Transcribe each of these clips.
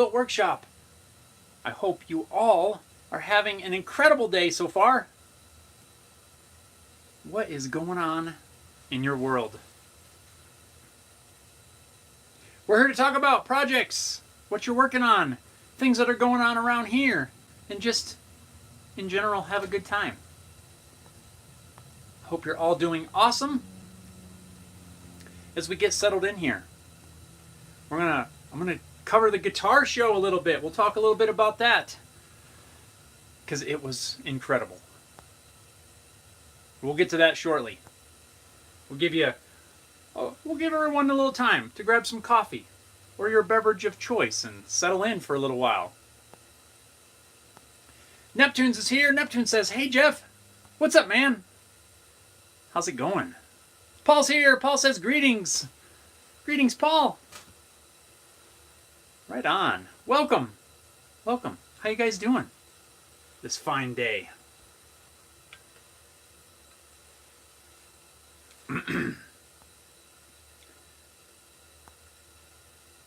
Workshop. I hope you all are having an incredible day so far. What is going on in your world? We're here to talk about projects, what you're working on, things that are going on around here, and just in general have a good time. Hope you're all doing awesome. As we get settled in here, I'm gonna cover the guitar show a little bit. We'll talk a little bit about that because it was incredible. We'll get to that shortly. We'll give everyone a little time to grab some coffee or your beverage of choice and settle in for a little while. Neptunes is here. Neptune says, "Hey Jeff, what's up, man? How's it going?" Paul's here. Paul says, "Greetings." Greetings, Paul. Right on. Welcome. Welcome. How you guys doing this fine day?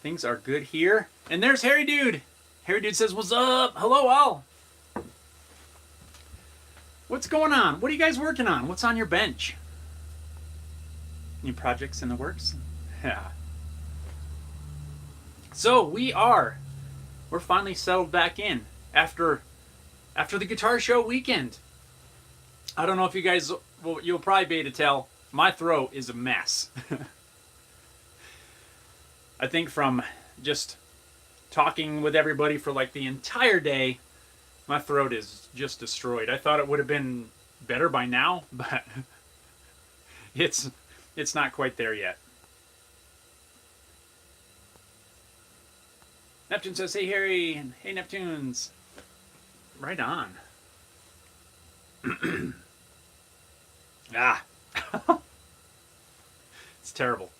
Things are good here. And there's Harry Dude. Harry Dude says, "What's up? Hello, all. What's going on? What are you guys working on? What's on your bench? Any projects in the works?" Yeah. So we're finally settled back in after the guitar show weekend. I don't know if you guys, you'll probably be able to tell, my throat is a mess. I think from just talking with everybody for like the entire day, my throat is just destroyed. I thought it would have been better by now, but it's not quite there yet. Neptune says, "Hey Harry," and "Hey Neptunes." Right on. It's terrible.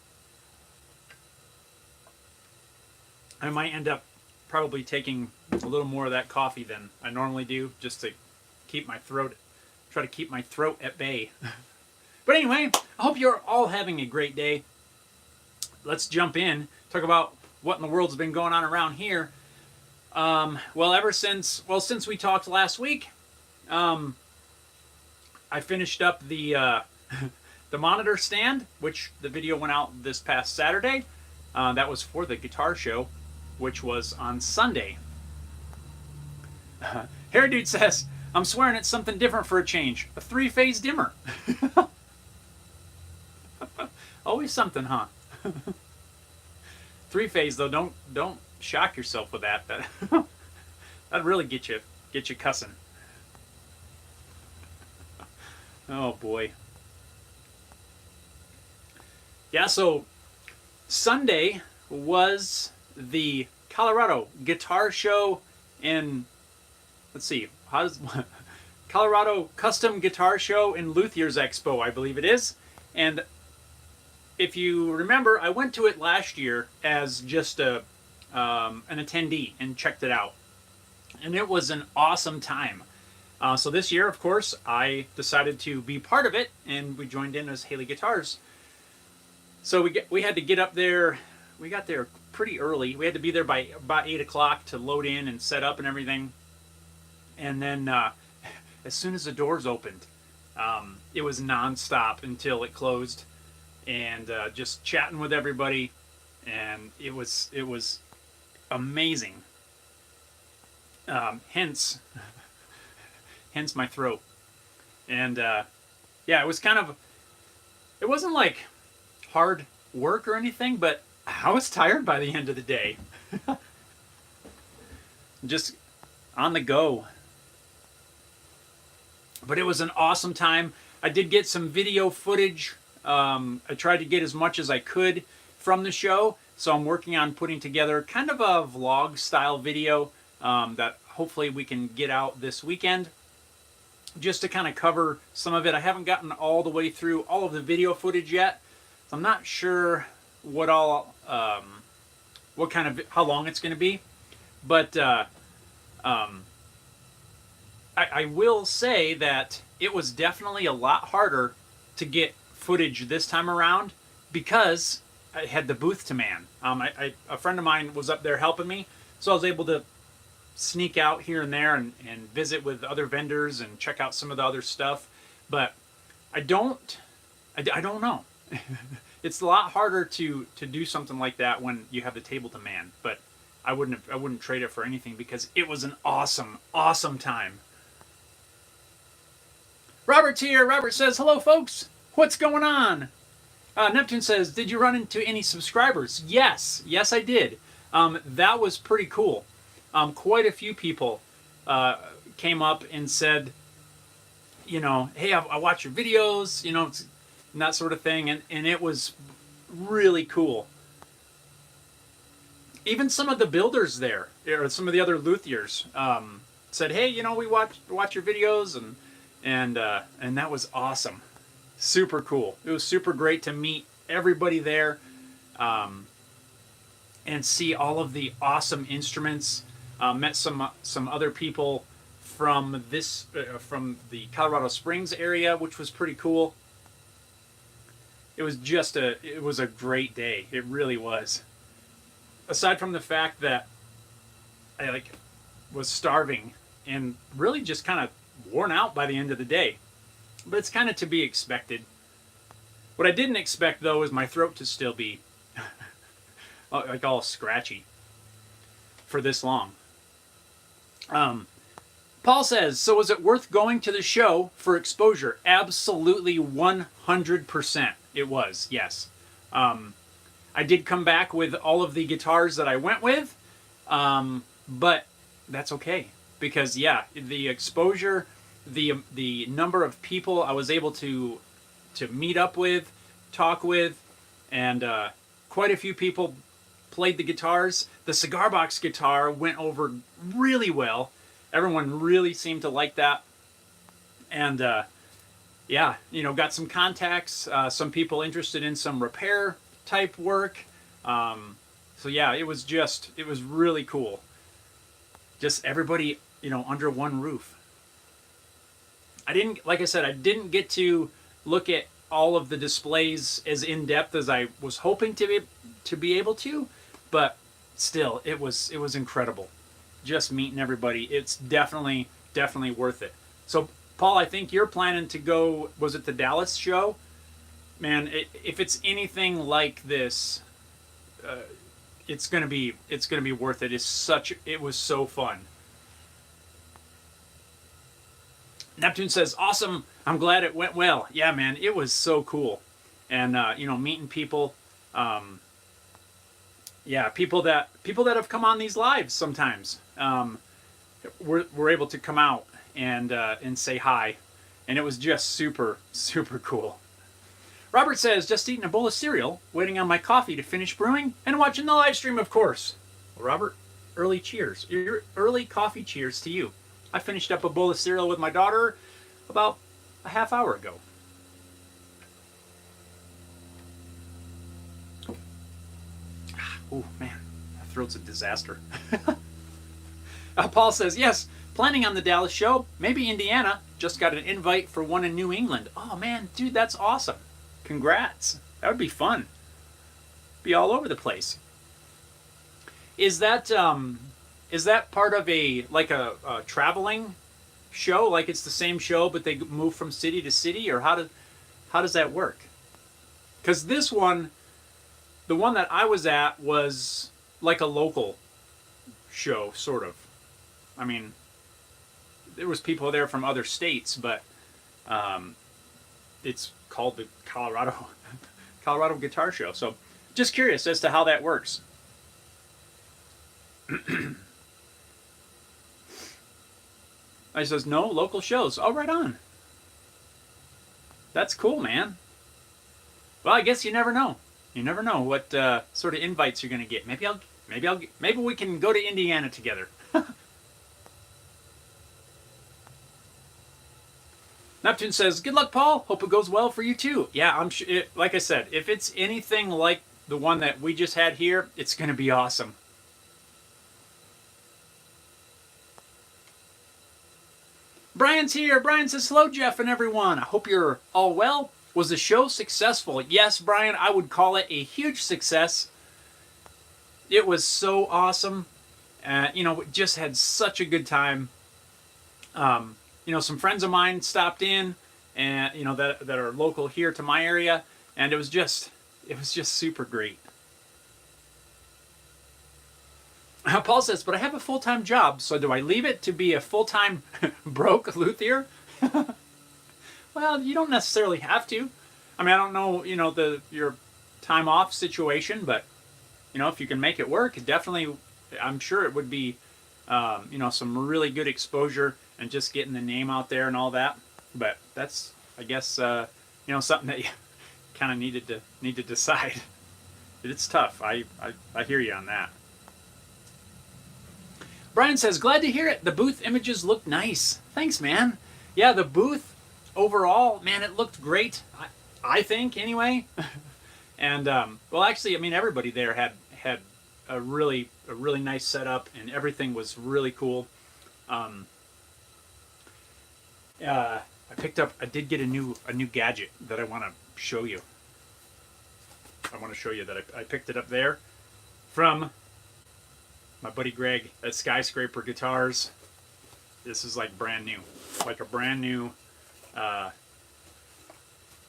I might end up probably taking a little more of that coffee than I normally do, just to try to keep my throat at bay. But anyway, I hope you're all having a great day. Let's jump in, talk about what in the world's been going on around here. Since we talked last week, I finished up the the monitor stand, which the video went out this past Saturday. That was for the guitar show, which was on Sunday. Hair Dude says, "I'm swearing it's something different for a change. A 3-phase dimmer." Always something, huh? 3-phase though, don't shock yourself with that. That'd really get you cussing. Oh boy. Yeah, so Sunday was the Colorado Guitar Show in, Colorado Custom Guitar Show in Luthier's Expo, I believe it is. And if you remember, I went to it last year as just an attendee and checked it out. And it was an awesome time. So this year, of course, I decided to be part of it, and we joined in as Haley Guitars. So we had to get up there. We got there pretty early. We had to be there by about 8 o'clock to load in and set up and everything. And then as soon as the doors opened, it was nonstop until it closed. And just chatting with everybody, and it was amazing. Hence my throat. And it wasn't like hard work or anything, but I was tired by the end of the day. Just on the go. But it was an awesome time. I did get some video footage. I tried to get as much as I could from the show, so I'm working on putting together kind of a vlog style video that hopefully we can get out this weekend, just to kind of cover some of it. I haven't gotten all the way through all of the video footage yet, so I'm not sure how long it's going to be, but I will say that it was definitely a lot harder to get footage this time around because I had the booth to man. A friend of mine was up there helping me, So I was able to sneak out here and there and visit with other vendors and check out some of the other stuff. But I don't know. It's a lot harder to do something like that when you have the table to man. But I wouldn't trade it for anything because it was an awesome time. Robert's here. Robert says, hello, folks. What's going on? Neptune says, did you run into any subscribers? Yes, I did. That was pretty cool. Quite a few people came up and said, you know, hey, I watch your videos, you know, and that sort of thing. And it was really cool. Even some of the builders there, or some of the other luthiers, said, hey, you know, we watch your videos, and that was awesome. Super cool. It was super great to meet everybody there, and see all of the awesome instruments. Met some other people from from the Colorado Springs area, which was pretty cool. It was a great day. It really was. Aside from the fact that I was starving and really just kind of worn out by the end of the day. But it's kind of to be expected. What I didn't expect, though, is my throat to still be like all scratchy for this long. Paul says, so was it worth going to the show for exposure? Absolutely 100% it was, yes. I did come back with all of the guitars that I went with, but that's okay. Because, yeah, the exposure, the number of people I was able to meet up with, talk with, and quite a few people played the guitars. The cigar box guitar went over really well. Everyone really seemed to like that. And, yeah, you know, got some contacts, some people interested in some repair type work. So, yeah, it was really cool. Just everybody, you know, under one roof. Like I said, I didn't get to look at all of the displays as in depth as I was hoping to be able to, but still, it was incredible. Just meeting everybody. It's definitely worth it. So, Paul, I think you're planning to go. Was it the Dallas show? Man, if it's anything like this, it's gonna be worth it. It was so fun. Neptune says, awesome. I'm glad it went well. Yeah, man, it was so cool. And, you know, meeting people, yeah, people that have come on these lives sometimes, were able to come out and say hi. And it was just super cool. Robert says, just eating a bowl of cereal, waiting on my coffee to finish brewing, and watching the live stream, of course. Well, Robert, early cheers. Your early coffee cheers to you. I finished up a bowl of cereal with my daughter about a half hour ago. Oh, man, my throat's a disaster. Paul says, yes, planning on the Dallas show, maybe Indiana. Just got an invite for one in New England. Oh, man, dude, that's awesome. Congrats. That would be fun. Be all over the place. Is that part of a traveling show? Like it's the same show, but they move from city to city, or how does that work? Because this one, the one that I was at, was like a local show, sort of. I mean, there was people there from other states, but it's called the Colorado Guitar Show. So, just curious as to how that works. I says, no, local shows. Oh, right on. That's cool, man. Well, I guess you never know. You never know what sort of invites you're going to get. Maybe we can go to Indiana together. Neptune says, good luck, Paul. Hope it goes well for you, too. Yeah, I'm sure. Like I said, if it's anything like the one that we just had here, it's going to be awesome. Brian's here. Brian says, hello, Jeff and everyone. I hope you're all well. Was the show successful? Yes, Brian, I would call it a huge success. It was so awesome. You know, just had such a good time. You know, some friends of mine stopped in, and you know that are local here to my area, and it was just super great. Paul says, but I have a full-time job, so do I leave it to be a full-time broke luthier? Well, you don't necessarily have to. I mean, I don't know, you know, your time off situation, but you know, if you can make it work, it definitely, I'm sure it would be, you know, some really good exposure and just getting the name out there and all that. But that's, I guess, you know, something that you kind of need to decide. It's tough. I hear you on that. Brian says, glad to hear it. The booth images look nice. Thanks, man. Yeah, the booth overall, man, it looked great. I think, anyway. And well, actually, I mean, everybody there had a really nice setup, and everything was really cool. I did get a new gadget that I want to show you. I want to show you that I picked it up there from my buddy Greg at Skyscraper Guitars. This is like brand new, like a brand new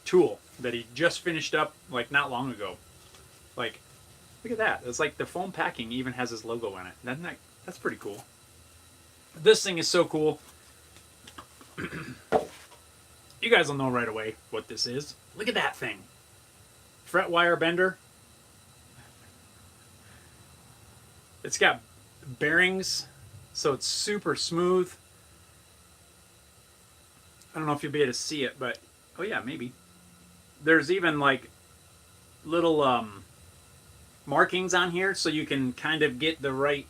tool that he just finished up like not long ago. Like, look at that. It's like the foam packing even has his logo in it. That's pretty cool. This thing is so cool. You guys will know right away what this is. Look at that thing. Fret wire bender. It's got bearings, so it's super smooth. I don't know if you'll be able to see it, but oh yeah, maybe. There's even like little markings on here, so you can kind of get the right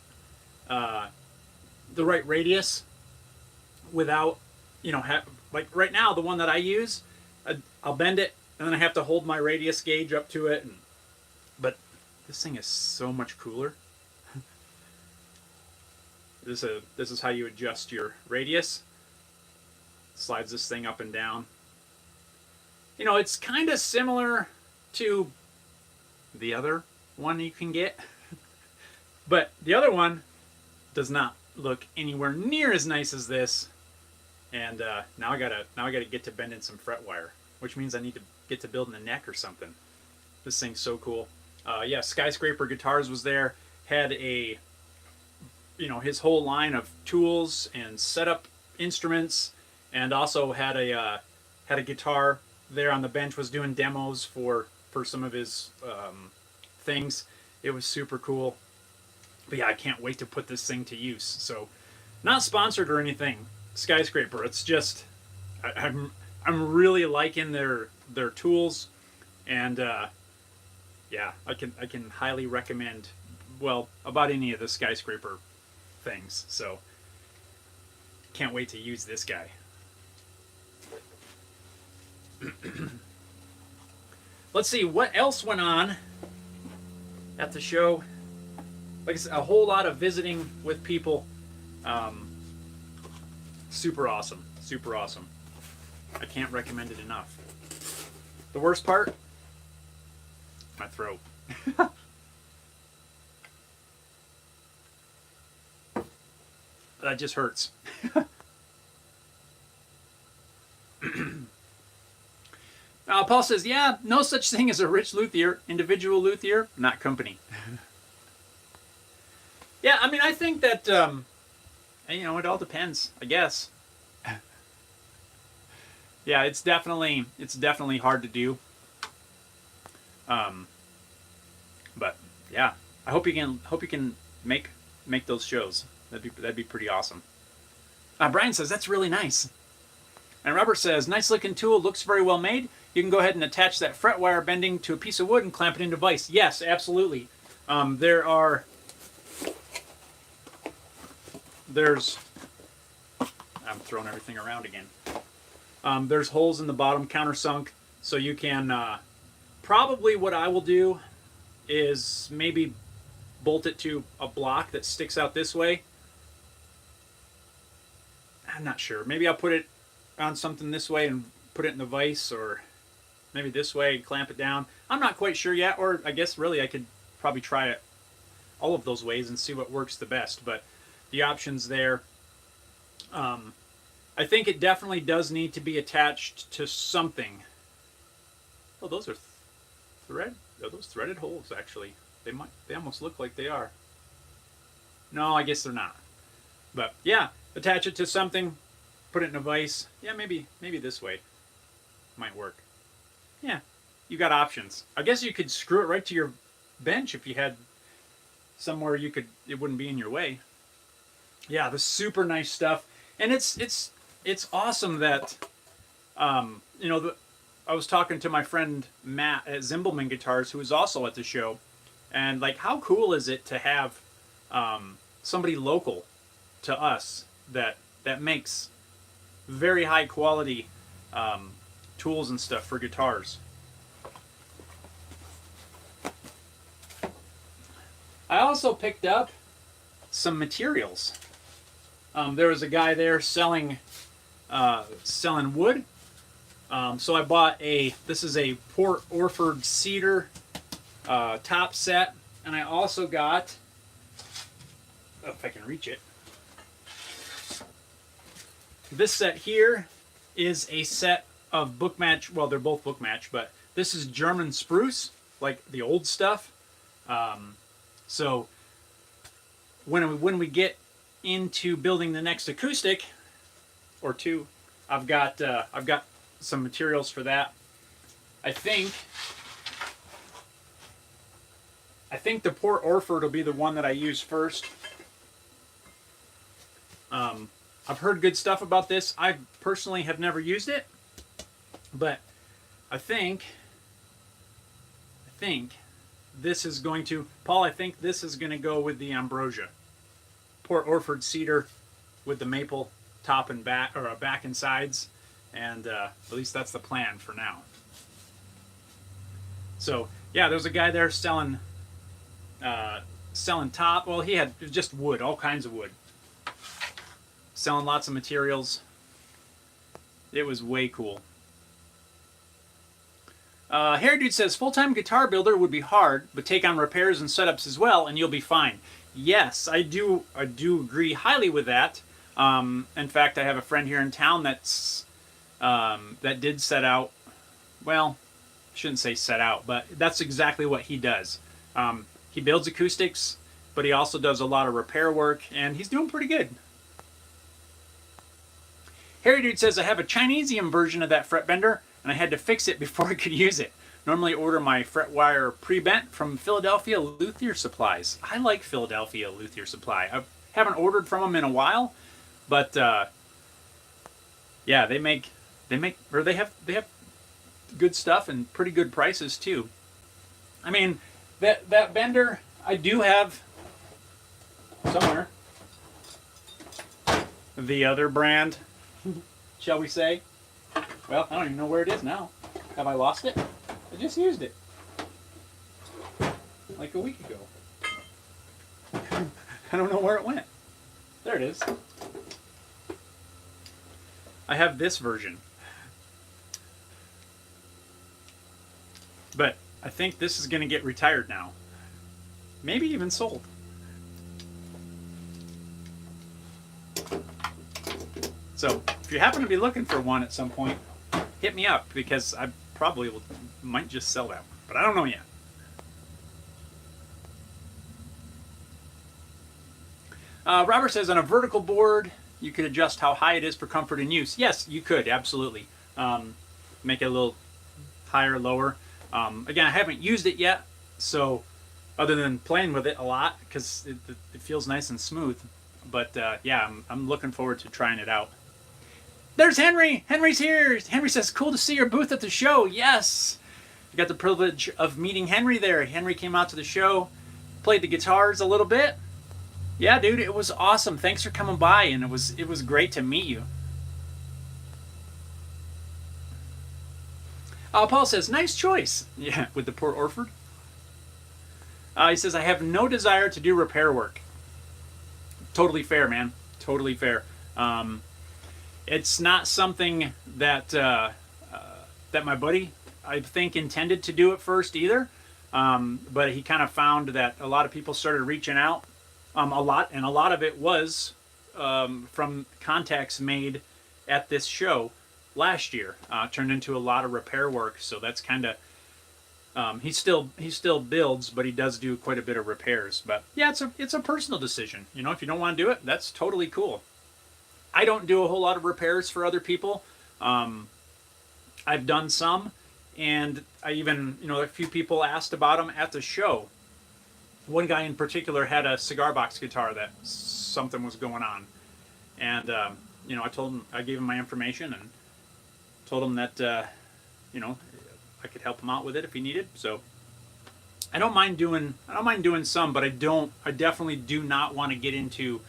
radius without, you know, like right now the one that I use, I'll bend it and then I have to hold my radius gauge up to it, but this thing is so much cooler. This is how you adjust your radius. Slides this thing up and down. You know, it's kind of similar to the other one you can get, but the other one does not look anywhere near as nice as this. And now I gotta get to bending some fret wire, which means I need to get to building a neck or something. This thing's so cool. Yeah, Skyscraper Guitars was there. Had a, you know, his whole line of tools and setup instruments, and also had a guitar there on the bench. Was doing demos for some of his things. It was super cool. But yeah, I can't wait to put this thing to use. So, not sponsored or anything, Skyscraper. It's just I'm really liking their tools, and yeah, I can highly recommend, well, about any of the Skyscraper things. So can't wait to use this guy. Let's see what else went on at the show. Like I said, a whole lot of visiting with people. Super awesome. Super awesome. I can't recommend it enough. The worst part? My throat. That just hurts. Paul says, yeah, no such thing as a rich luthier. Individual luthier, not company. Yeah, I mean, I think that, you know, it all depends, I guess. Yeah, it's definitely hard to do. But yeah, I hope you can make those shows. That'd be pretty awesome. Brian says that's really nice. And Robert says, nice looking tool, looks very well made. You can go ahead and attach that fret wire bending to a piece of wood and clamp it into a vise. Yes, absolutely. There's I'm throwing everything around again. There's holes in the bottom, countersunk, so you can probably what I will do is maybe bolt it to a block that sticks out this way. I'm not sure. Maybe I'll put it on something this way and put it in the vise, or maybe this way and clamp it down. I'm not quite sure yet, or I guess really I could probably try it all of those ways and see what works the best. But the options there. I think it definitely does need to be attached to something. Oh, those are thread. Are those threaded holes? Actually, they almost look like they are. No, I guess they're not. But yeah, attach it to something, put it in a vise. Yeah, maybe this way might work. Yeah, you got options. I guess you could screw it right to your bench if you had somewhere it wouldn't be in your way. Yeah, the super nice stuff, and it's awesome that I was talking to my friend Matt at Zimbelman Guitars, who was also at the show, and like, how cool is it to have somebody local to us that makes very high quality tools and stuff for guitars. I also picked up some materials. There was a guy there selling wood. So I bought this is a Port Orford cedar top set, and I also got, if I can reach it, this set here is a set of book match. Well, they're both book match, but this is German spruce, like the old stuff. So when we get into building the next acoustic or two, I've got some materials for that. I think the Port Orford will be the one that I use first. I've heard good stuff about this. I personally have never used it, but I think this is going to, Paul, I think this is going to go with the Ambrosia. Port Orford cedar with the maple top and back, or back and sides, and at least that's the plan for now. So yeah, there's a guy there selling top. Well, it was just wood, all kinds of wood. Selling lots of materials. It was way cool. Hair Dude says, full-time guitar builder would be hard, but take on repairs and setups as well, and you'll be fine. Yes, I do agree highly with that. In fact, I have a friend here in town that did set out. Well, I shouldn't say set out, but that's exactly what he does. He builds acoustics, but he also does a lot of repair work, and he's doing pretty good. Harry Dude says, I have a Chinesium version of that fret bender, and I had to fix it before I could use it. Normally order my fret wire pre-bent from Philadelphia Luthier Supplies. I like Philadelphia Luthier Supply. I haven't ordered from them in a while, but yeah, they have good stuff and pretty good prices too. I mean, that bender I do have somewhere. The other brand, shall we say? Well, I don't even know where it is now. Have I lost it? I just used it like a week ago. I don't know where it went. There it is. I have this version. But I think this is going to get retired now. Maybe even sold. So, if you happen to be looking for one at some point, hit me up, because I probably might just sell that one. But I don't know yet. Robert says, on a vertical board, you could adjust how high it is for comfort and use. Yes, you could, absolutely. Make it a little higher, lower. Again, I haven't used it yet, so other than playing with it a lot, because it feels nice and smooth. But yeah, I'm looking forward to trying it out. There's Henry! Henry's here! Henry says, cool to see your booth at the show. Yes! I got the privilege of meeting Henry there. Henry came out to the show, played the guitars a little bit. Yeah, dude, it was awesome. Thanks for coming by, and it was great to meet you. Paul says, nice choice. Yeah, with the Port Orford. He says, I have no desire to do repair work. Totally fair, man. Totally fair. It's not something that that my buddy, I think, intended to do at first either. But he kind of found that a lot of people started reaching out a lot, and a lot of it was from contacts made at this show last year. Turned into a lot of repair work, so that's kind of he still builds, but he does do quite a bit of repairs. But yeah, it's a personal decision. You know, if you don't want to do it, that's totally cool. I don't do a whole lot of repairs for other people. I've done some, and I even, you know, a few people asked about them at the show. One guy in particular had a cigar box guitar that something was going on, and you know, I gave him my information and told him that you know, I could help him out with it if he needed. So I don't mind doing some, but I definitely do not want to get into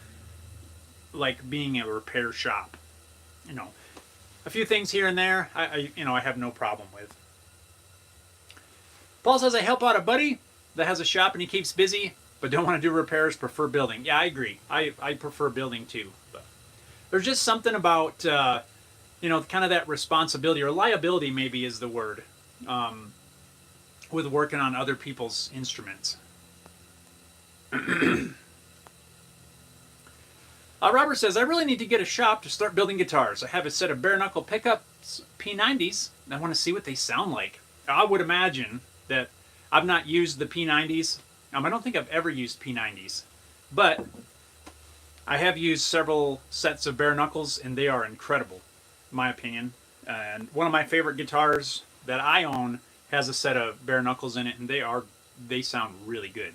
like being a repair shop. You know, a few things here and there, I have no problem with. Paul says, I help out a buddy that has a shop and he keeps busy, but don't want to do repairs, prefer building. Yeah, I agree. I prefer building too. But there's just something about, you know, kind of that responsibility, or liability maybe is the word, with working on other people's instruments. Robert says, I really need to get a shop to start building guitars. I have a set of bare knuckle pickups, P90s, and I want to see what they sound like. I would imagine that I've not used the P90s. I don't think I've ever used P90s, but I have used several sets of bare knuckles, and they are incredible, in my opinion. And one of my favorite guitars that I own has a set of bare knuckles in it, and they sound really good.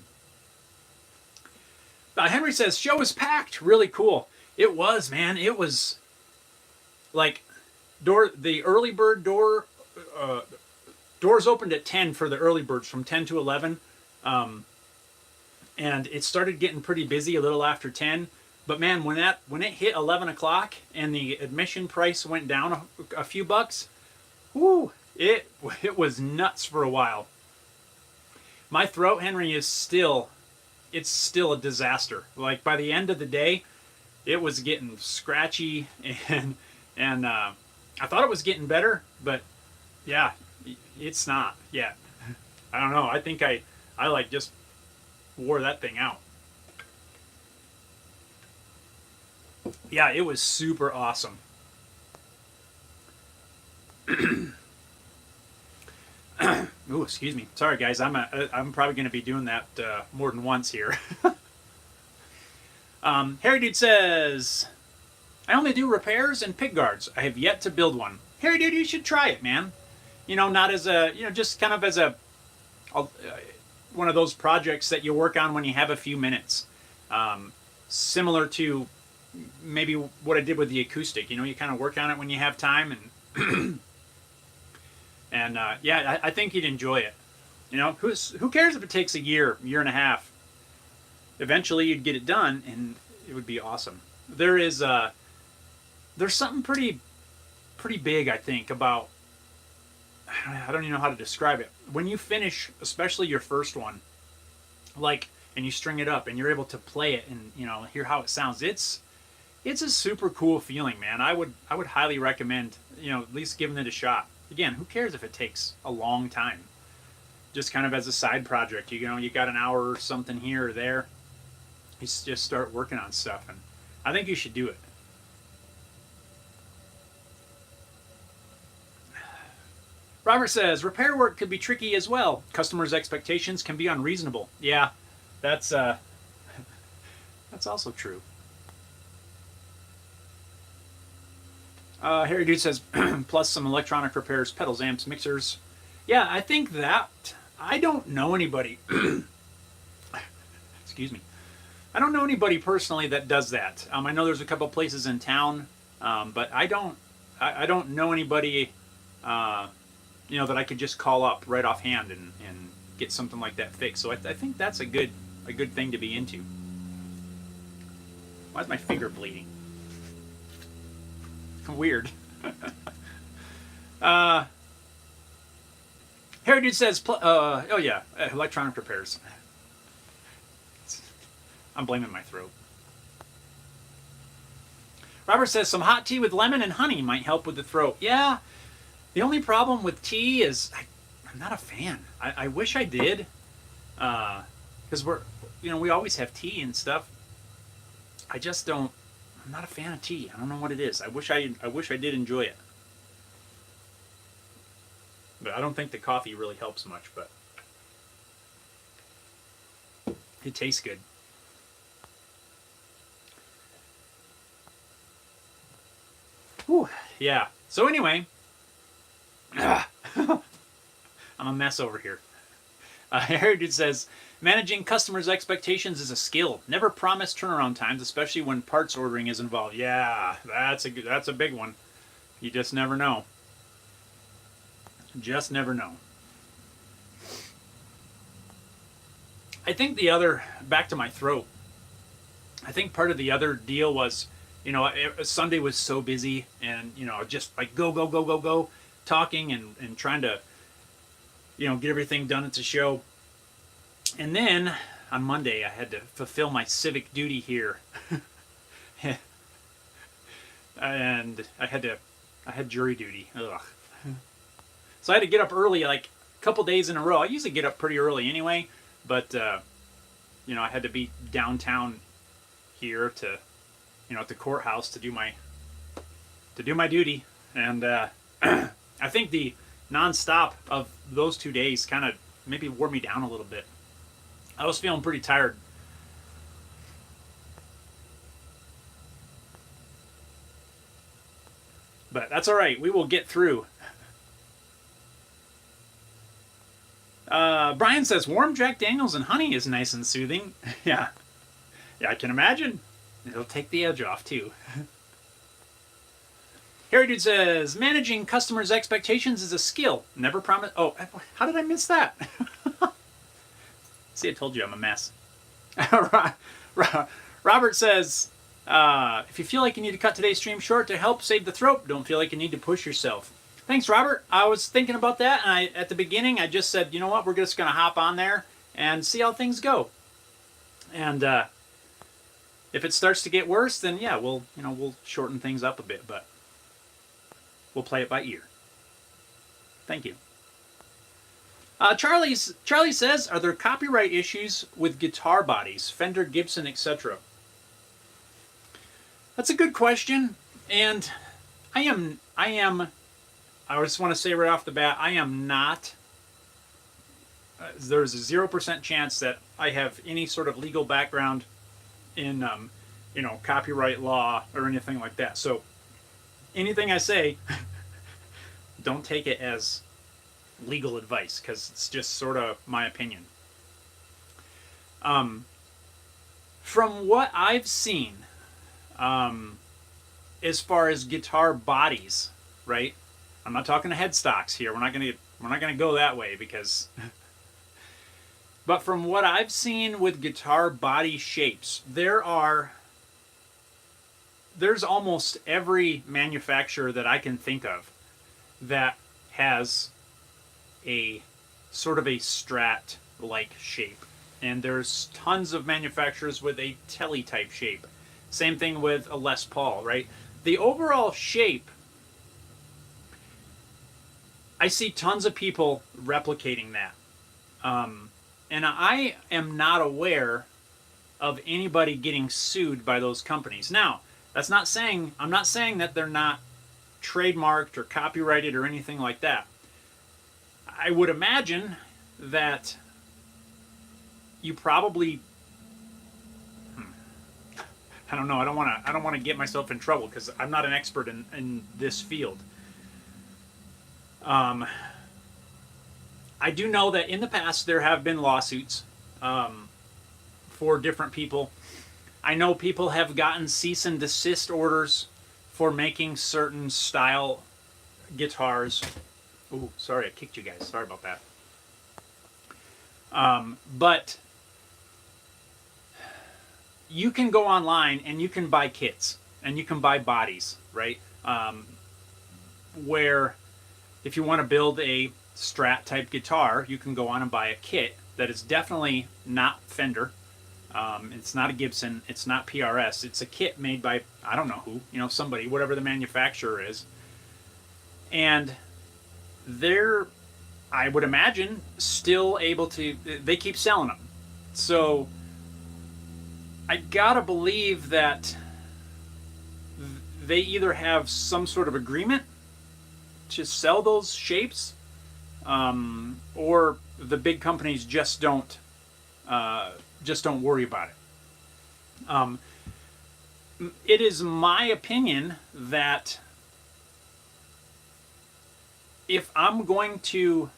Henry says, show was packed. Really cool. It was, man. It was like the early bird doors opened at 10 for the early birds, from 10 to 11. And it started getting pretty busy a little after 10. But man, when it hit 11 o'clock and the admission price went down a few bucks, whoo, it was nuts for a while. My throat, Henry, is still a disaster. Like by the end of the day, it was getting scratchy, and I thought it was getting better, but yeah, it's not yet. I don't know. I think I like just wore that thing out. Yeah, it was super awesome. Ooh, excuse me. Sorry, guys. I'm probably going to be doing that more than once here. Harry Dude says, I only do repairs and pig guards. I have yet to build one. Harry Dude, you should try it, man. You know, not as a, you know, just kind of as a one of those projects that you work on when you have a few minutes. Similar to maybe what I did with the acoustic. You know, you kind of work on it when you have time, and and yeah, I think you'd enjoy it. You know, who cares if it takes a year and a half? Eventually, you'd get it done, and it would be awesome. There's something pretty big, I think, about, I don't even know how to describe it. When you finish, especially your first one, like, and you string it up, and you're able to play it, and you know, hear how it sounds. It's a super cool feeling, man. I would highly recommend, you know, at least giving it a shot. Again, who cares if it takes a long time? Just kind of as a side project, you know, you got an hour or something here or there. You just start working on stuff, and I think you should do it. Robert says, repair work could be tricky as well. Customers' expectations can be unreasonable. Yeah, that's also true. Harry Dude says, plus some electronic repairs, pedals, amps, mixers. Yeah, I think that, I don't know anybody, excuse me, I don't know anybody personally that does that. I know there's a couple places in town, but I don't know anybody, you know, that I could just call up right offhand and get something like that fixed. So I think that's a good thing to be into. Why is my finger bleeding? Weird. Harry Dude says, oh yeah, electronic repairs. I'm blaming my throat. Robert says, some hot tea with lemon and honey might help with the throat. Yeah, the only problem with tea is I'm not a fan. I wish I did. Because we always have tea and stuff. I just don't. I'm not a fan of tea. I don't know what it is. I wish I did enjoy it, but I don't think the coffee really helps much. But it tastes good. Whew, yeah. So anyway, I'm a mess over here. Heritage says, managing customers' expectations is a skill. Never promise turnaround times, especially when parts ordering is involved. Yeah, that's a big one. You just never know. Just never know. I think back to my throat, I think part of the other deal was, Sunday was so busy and, just like go, talking and trying to, get everything done at the show. And then on Monday, I had to fulfill my civic duty here. And I had jury duty. Ugh. So I had to get up early, like a couple days in a row. I usually get up pretty early anyway, but, I had to be downtown here to, at the courthouse to do my duty. And I think the nonstop of those 2 days kind of maybe wore me down a little bit. I was feeling pretty tired. But that's all right. We will get through. Brian says, warm Jack Daniels and honey is nice and soothing. Yeah, I can imagine. It'll take the edge off, too. Harry Dude says, managing customers' expectations is a skill. Never promise. Oh, how did I miss that? See, I told you I'm a mess. Robert says, if you feel like you need to cut today's stream short to help save the throat, don't feel like you need to push yourself. Thanks, Robert. I was thinking about that, and at the beginning, I just said, you know what, we're just going to hop on there and see how things go. And if it starts to get worse, then yeah, we'll shorten things up a bit, but we'll play it by ear. Thank you. Charlie says, are there copyright issues with guitar bodies, Fender, Gibson, etc.? That's a good question, and I just want to say right off the bat, I am not. There's a 0% chance that I have any sort of legal background in, copyright law or anything like that. So anything I say, don't take it as legal advice, because it's just sort of my opinion. From what I've seen, as far as guitar bodies, right? I'm not talking to headstocks here. We're not gonna go that way because. But from what I've seen with guitar body shapes, there's almost every manufacturer that I can think of that has a sort of a Strat-like shape. And there's tons of manufacturers with a Tele type shape. Same thing with a Les Paul, right? The overall shape, I see tons of people replicating that. And I am not aware of anybody getting sued by those companies. Now, I'm not saying that they're not trademarked or copyrighted or anything like that. I would imagine that you probably, I don't know, I don't want to get myself in trouble because I'm not an expert in this field. I do know that in the past there have been lawsuits for different people. I know people have gotten cease and desist orders for making certain style guitars. Ooh, sorry, I kicked you guys. Sorry about that. But you can go online and you can buy kits and you can buy bodies, right? Where if you want to build a Strat type guitar, you can go on and buy a kit that is definitely not Fender. It's not a Gibson. It's not PRS. It's a kit made by, I don't know who, somebody, whatever the manufacturer is. And they're I would imagine, still able to, they keep selling them. So I gotta believe that they either have some sort of agreement to sell those shapes, or the big companies just don't worry about it. It is my opinion that if I'm going to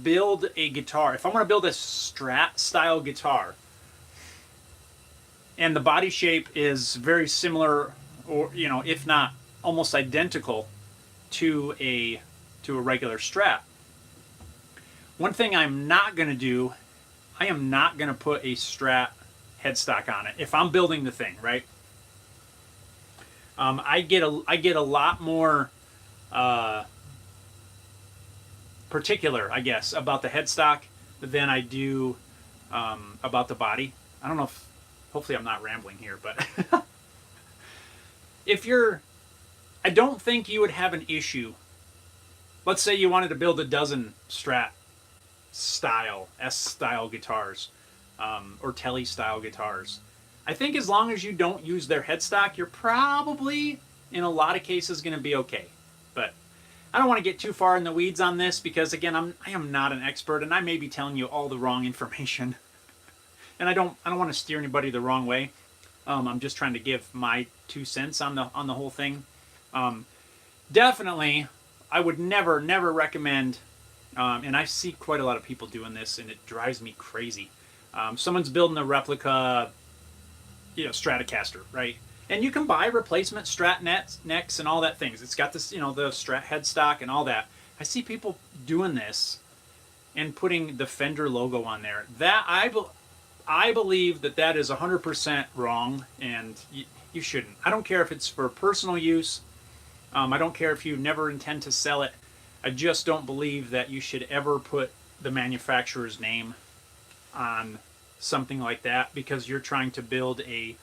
build a guitar, if I'm going to build a Strat style guitar, and the body shape is very similar, or if not almost identical to a regular Strat, one thing I'm not going to do, I am not going to put a Strat headstock on it if I'm building the thing, right? I get a lot more particular, I guess, about the headstock than I do about the body. I don't know if, hopefully I'm not rambling here, but I don't think you would have an issue. Let's say you wanted to build a dozen Strat style, S-style guitars, or Tele style guitars. I think as long as you don't use their headstock, you're probably, in a lot of cases, going to be okay. But I don't want to get too far in the weeds on this because, again, I am not an expert, and I may be telling you all the wrong information. And I don't want to steer anybody the wrong way. I'm just trying to give my 2 cents on the whole thing. Definitely, I would never recommend. And I see quite a lot of people doing this, and it drives me crazy. Someone's building a replica, Stratocaster, right? And you can buy replacement Strat necks and all that things. It's got this, the Strat headstock and all that. I see people doing this and putting the Fender logo on there. That I believe that is 100% wrong, and you shouldn't. I don't care if it's for personal use. I don't care if you never intend to sell it. I just don't believe that you should ever put the manufacturer's name on something like that because you're trying to build a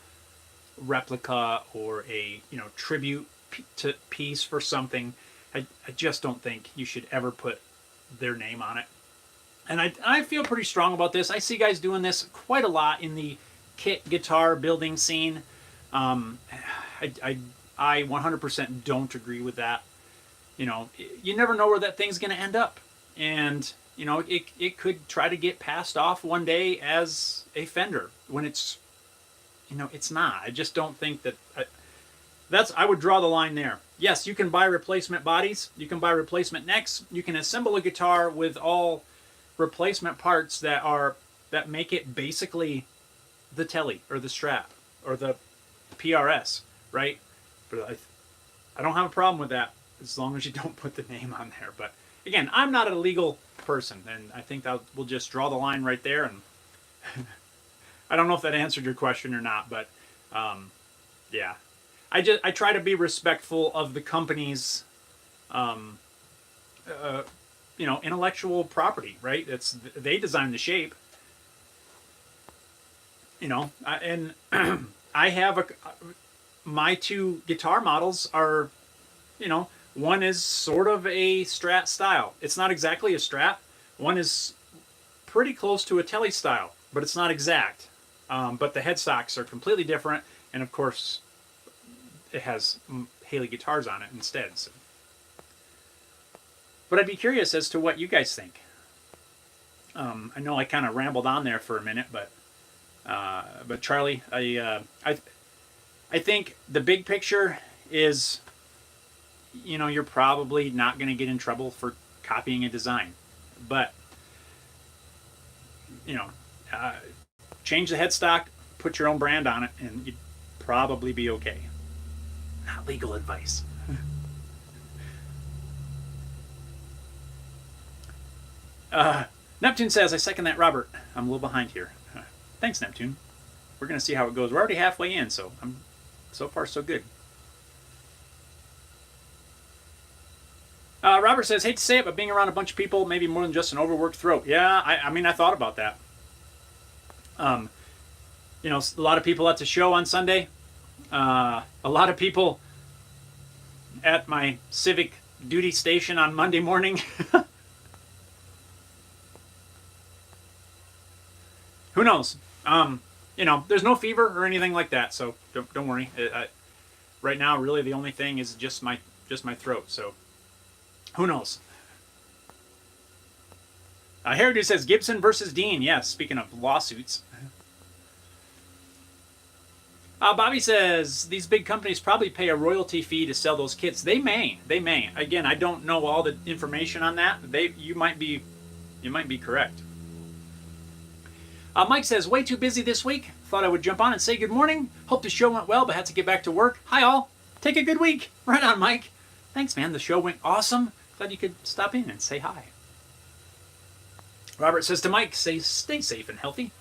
replica or a tribute piece for something. I just don't think you should ever put their name on it. And I feel pretty strong about this. I see guys doing this quite a lot in the kit guitar building scene. I 100% don't agree with that. You never know where that thing's going to end up. And, it could try to get passed off one day as a Fender when it's, it's not. I just don't think that... I would draw the line there. Yes, you can buy replacement bodies. You can buy replacement necks. You can assemble a guitar with all replacement parts that make it basically the Tele or the Strat or the PRS, right? But I don't have a problem with that as long as you don't put the name on there. But again, I'm not a legal person, and I think that we'll just draw the line right there. And I don't know if that answered your question or not, but yeah, I try to be respectful of the company's intellectual property, right? They designed the shape, and I have my 2 guitar models are, one is sort of a Strat style. It's not exactly a Strat. One is pretty close to a Tele style, but it's not exact. But the headstocks are completely different, and of course, it has Haley guitars on it instead. So. But I'd be curious as to what you guys think. I know I kind of rambled on there for a minute, but Charlie, I think the big picture is, you're probably not going to get in trouble for copying a design, but change the headstock, put your own brand on it, and you'd probably be okay. Not legal advice. Neptune says, I second that, Robert. I'm a little behind here. Thanks, Neptune. We're going to see how it goes. We're already halfway in, so so far so good. Robert says, hate to say it, but being around a bunch of people, maybe more than just an overworked throat. Yeah, I mean, I thought about that. A lot of people at the show on Sunday. A lot of people at my civic duty station on Monday morning. Who knows? There's no fever or anything like that, so don't worry. Right now, really, the only thing is just my throat. So, who knows? Hairdo says Gibson versus Dean. Yes, speaking of lawsuits. Bobby says these big companies probably pay a royalty fee to sell those kits. They may. Again, I don't know all the information on that. You might be correct. Mike says, way too busy this week. Thought I would jump on and say good morning. Hope the show went well, but had to get back to work. Hi, all. Take a good week. Right on, Mike. Thanks, man. The show went awesome. Glad you could stop in and say hi. Robert says to Mike, stay safe and healthy.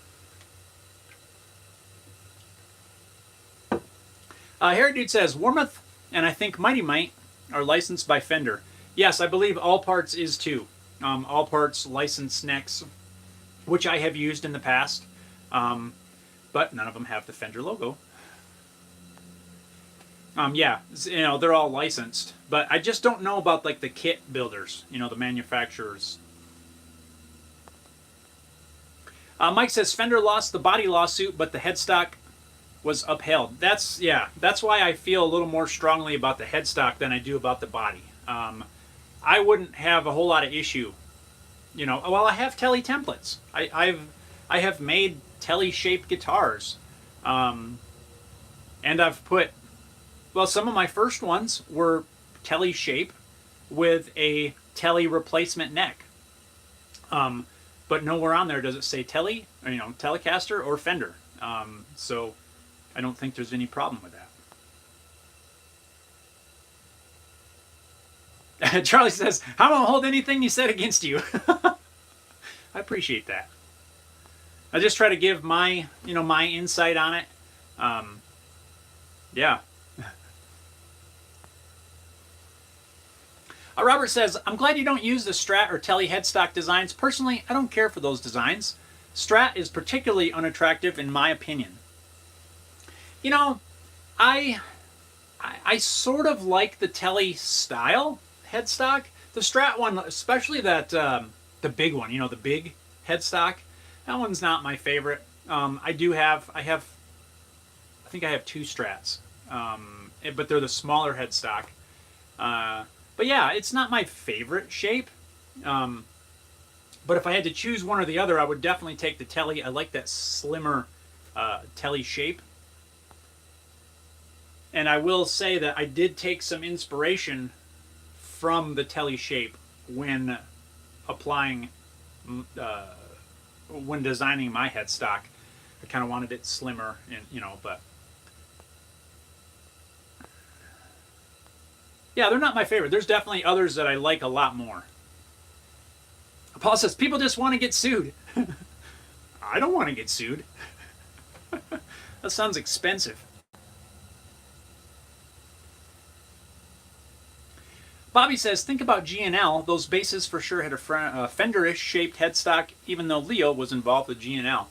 Dude says, Warmouth and I think Mighty Mite are licensed by Fender. Yes, I believe All Parts is too. All Parts licensed necks, which I have used in the past, but none of them have the Fender logo. Yeah, they're all licensed, but I just don't know about like the kit builders, the manufacturers. Mike says Fender lost the body lawsuit, but the headstock was upheld. That's why I feel a little more strongly about the headstock than I do about the body. I wouldn't have a whole lot of issue. Well, I have telly templates. I have made telly shaped guitars, and I've put. Well, some of my first ones were telly shape with a telly replacement neck. But nowhere on there does it say telly, or, Telecaster or Fender. So I don't think there's any problem with that. Charlie says, I won't hold anything you said against you. I appreciate that. I just try to give my, my insight on it. Yeah. Robert says, I'm glad you don't use the Strat or Telly headstock designs. Personally, I don't care for those designs. Strat is particularly unattractive in my opinion. I sort of like the Telly style headstock. The Strat one, especially that the big one, the big headstock, that one's not my favorite. I think I have two Strats, but they're the smaller headstock. But yeah, it's not my favorite shape. But if I had to choose one or the other, I would definitely take the Telly. I like that slimmer Telly shape. And I will say that I did take some inspiration from the Telly shape when applying, when designing my headstock. I kind of wanted it slimmer, and but yeah, they're not my favorite. There's definitely others that I like a lot more. Paul says, people just want to get sued. I don't want to get sued. That sounds expensive. Bobby says, think about G&L. Those basses for sure had a Fender-ish shaped headstock, even though Leo was involved with G&L.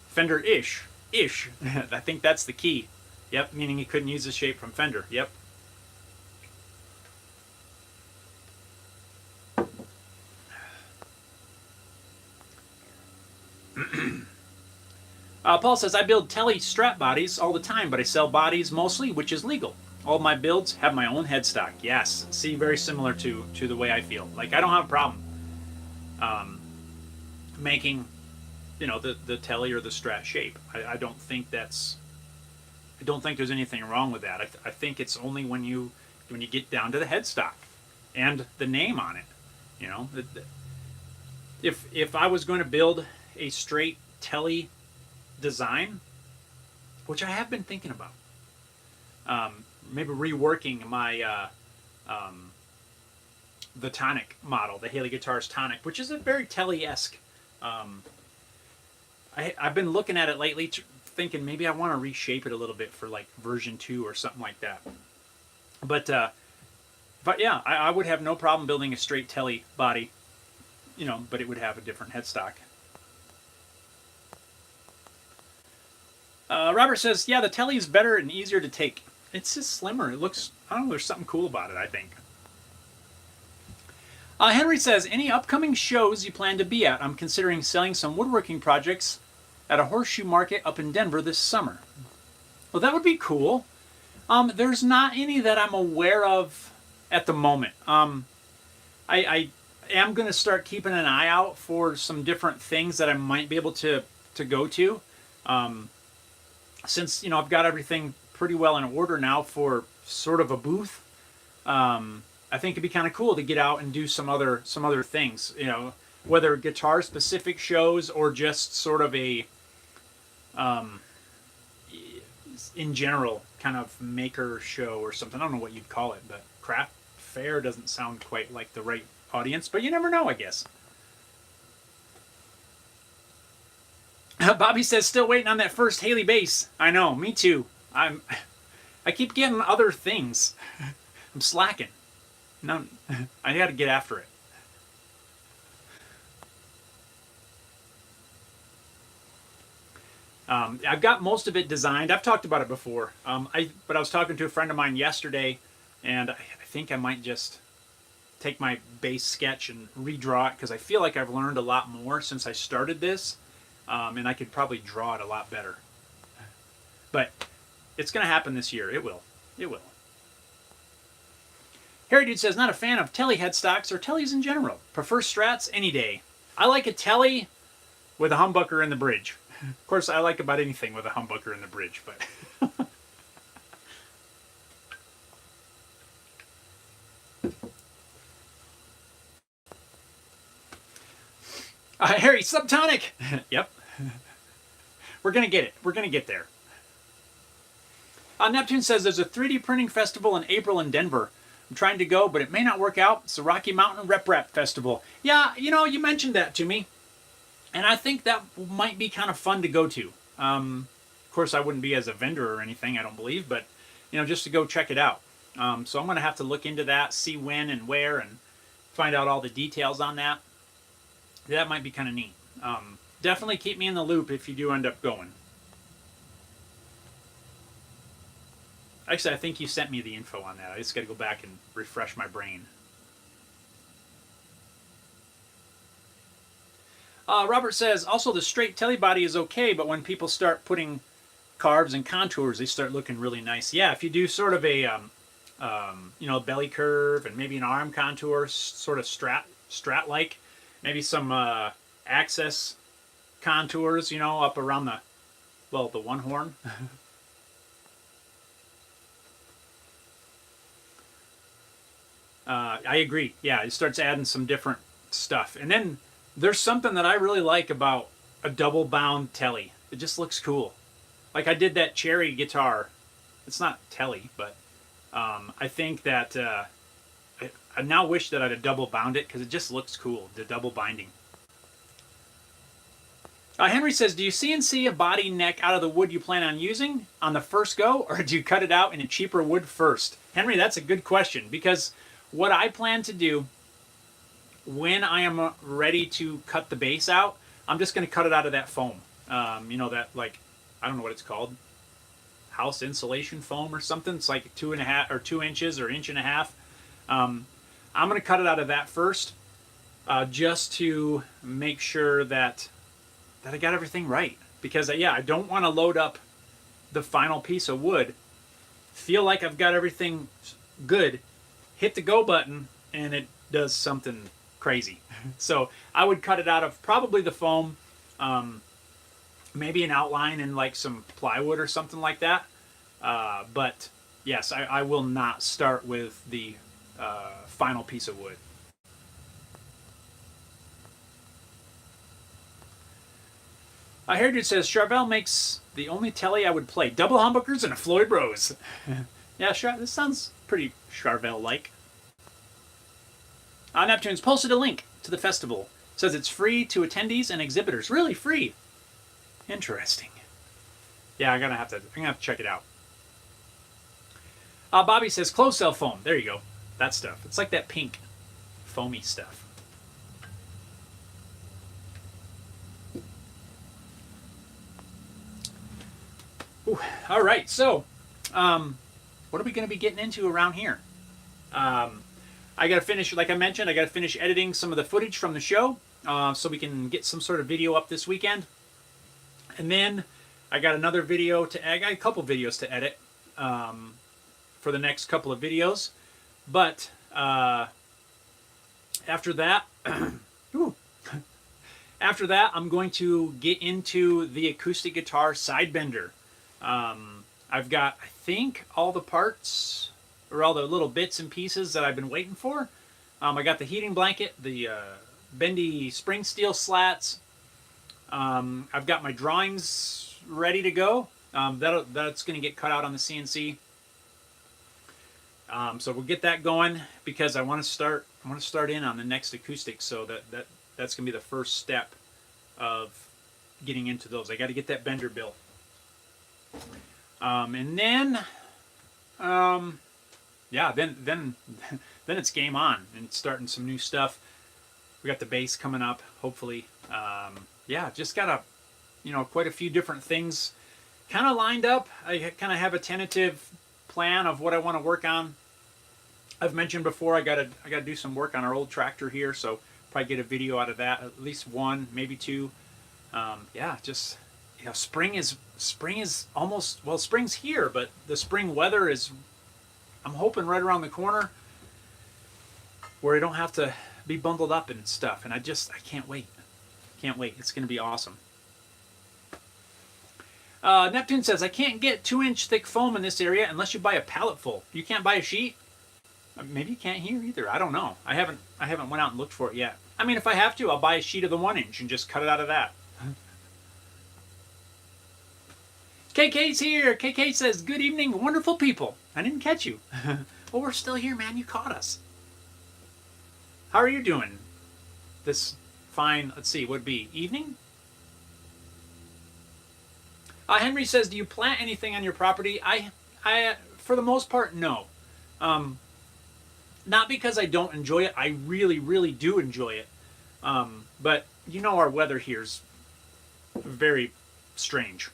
Fender-ish. Ish. I think that's the key. Yep, meaning he couldn't use the shape from Fender. Yep. Paul says, I build Telly Strat bodies all the time, but I sell bodies mostly, which is legal. All of my builds have my own headstock. Yes. See, very similar to the way I feel. Like, I don't have a problem making, the Telly or the Strat shape. I don't think there's anything wrong with that. I think it's only when you get down to the headstock and the name on it. If I was going to build a straight Telly design, which I have been thinking about, maybe reworking my the Tonic model, the Haley Guitars Tonic, which is a very Telly-esque. I've been looking at it lately, thinking maybe I want to reshape it a little bit for like version 2 or something like that. But yeah, I would have no problem building a straight Telly body, but it would have a different headstock. Robert says, yeah, the Telly is better and easier to take. It's just slimmer. It looks, I don't know, there's something cool about it, I think. Henry says, any upcoming shows you plan to be at? I'm considering selling some woodworking projects at a horseshoe market up in Denver this summer. Well, that would be cool. There's not any that I'm aware of at the moment. I am going to start keeping an eye out for some different things that I might be able to go to. Since, I've got everything pretty well in order now for sort of a booth. I think it'd be kind of cool to get out and do some other things, whether guitar specific shows or just sort of a in general kind of maker show or something. I don't know what you'd call it, but craft fair doesn't sound quite like the right audience, but you never know, I guess. Bobby says, still waiting on that first Haley bass. I know, me too. I keep getting other things. I'm slacking. No, I got to get after it. I've got most of it designed. I've talked about it before. But I was talking to a friend of mine yesterday, and I think I might just take my base sketch and redraw it because I feel like I've learned a lot more since I started this, and I could probably draw it a lot better. But it's going to happen this year. It will. It will. Harry Dude says, not a fan of telly headstocks or tellies in general. Prefer Strats any day. I like a telly with a humbucker in the bridge. Of course, I like about anything with a humbucker in the bridge, but... Harry, Subtonic! Yep. We're going to get it. We're going to get there. Neptune says there's a 3D printing festival in April in Denver. I'm trying to go, but it may not work out. It's the Rocky Mountain Rep Festival. Yeah, you mentioned that to me. And I think that might be kind of fun to go to. Of course, I wouldn't be as a vendor or anything, I don't believe, but, just to go check it out. So I'm going to have to look into that, see when and where, and find out all the details on that. That might be kind of neat. Definitely keep me in the loop if you do end up going. Actually, I think you sent me the info on that. I just got to go back and refresh my brain. Robert says, also the straight telly body is okay, but when people start putting carves and contours, they start looking really nice. Yeah, if you do sort of a, belly curve and maybe an arm contour, sort of strat-like, maybe some access contours, up around the one horn. I agree. Yeah, it starts adding some different stuff. And then there's something that I really like about a double bound telly. It just looks cool. Like I did that cherry guitar. It's not telly, but I think that I now wish that I'd have double bound it because it just looks cool, the double binding. Henry says, do you CNC a body neck out of the wood you plan on using on the first go, or do you cut it out in a cheaper wood first? Henry, that's a good question, because what I plan to do when I am ready to cut the base out, I'm just going to cut it out of that foam. That, like, I don't know what it's called. House insulation foam or something. It's like 2.5 or 2 inches or 1.5 inches. I'm going to cut it out of that first, just to make sure that I got everything right. Because, I don't want to load up the final piece of wood, feel like I've got everything good, hit the go button, and it does something crazy. So I would cut it out of probably the foam, maybe an outline in like some plywood or something like that. But yes, I will not start with the final piece of wood. Heritage says, Charvel makes the only telly I would play. Double humbuckers and a Floyd Rose. Yeah, this sounds pretty Charvel-like. Neptune's posted a link to the festival. It says it's free to attendees and exhibitors. Really free. Interesting. Yeah, I'm gonna have to check it out. Bobby says closed cell foam. There you go. That stuff. It's like that pink, foamy stuff. Ooh, all right, so what are we going to be getting into around here? I got to finish, like I mentioned, I got to finish editing some of the footage from the show so we can get some sort of video up this weekend. And then I got another video I got a couple videos to edit for the next couple of videos. But after that, after that, I'm going to get into the acoustic guitar sidebender. I've got, I think, all the parts, or all the little bits and pieces that I've been waiting for. I got the heating blanket, the bendy spring steel slats. I've got my drawings ready to go. That's going to get cut out on the CNC. So we'll get that going because I want to start in on the next acoustic. So that's going to be the first step of getting into those. I got to get that bender built. And then, yeah, then it's game on and starting some new stuff. We got the bass coming up, hopefully. Yeah, just got quite a few different things kind of lined up. I kind of have a tentative plan of what I want to work on. I've mentioned before I gotta do some work on our old tractor here, so probably get a video out of that, at least one, maybe two. Yeah, just spring is almost, well, spring's here, but the spring weather is, I'm hoping, right around the corner, where I don't have to be bundled up and stuff. And I can't wait. Can't wait. It's going to be awesome. Neptune says, I can't get 2-inch thick foam in this area unless you buy a pallet full. You can't buy a sheet? Maybe you can't here either. I don't know. I haven't went out and looked for it yet. I mean, if I have to, I'll buy a sheet of the 1-inch and just cut it out of that. KK's here. KK says, good evening, wonderful people. I didn't catch you. Well, we're still here, man. You caught us. How are you doing this fine, let's see, would be evening? Henry says, do you plant anything on your property? I for the most part, no. Not because I don't enjoy it. I really, really do enjoy it. But our weather here's very strange.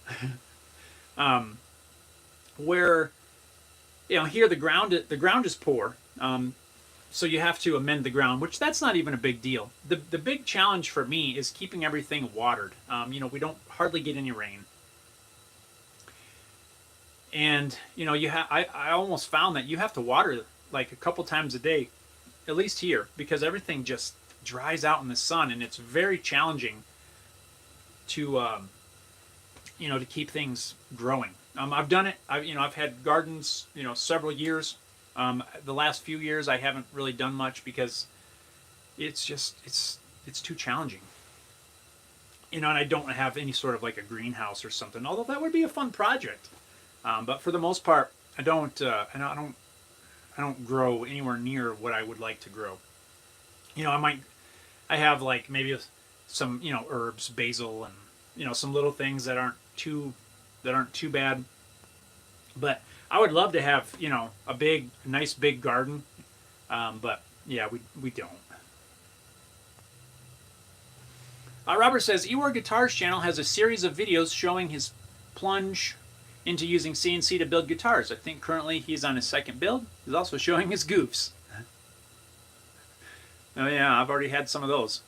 Where here the ground is poor. So you have to amend the ground, which that's not even a big deal. The big challenge for me is keeping everything watered. We don't hardly get any rain. And I almost found that you have to water like a couple times a day, at least here, because everything just dries out in the sun, and it's very challenging to to keep things growing. I've done it. I've had gardens several years. The last few years I haven't really done much because it's too challenging. And I don't have any sort of like a greenhouse or something, although that would be a fun project. But for the most part, I don't grow anywhere near what I would like to grow. I have like maybe some herbs, basil, and some little things that aren't too bad. But I would love to have a nice big garden. But yeah, we don't. Robert says Ewar Guitars channel has a series of videos showing his plunge into using CNC to build guitars. I think currently he's on his second build. He's also showing his goofs. Oh yeah, I've already had some of those.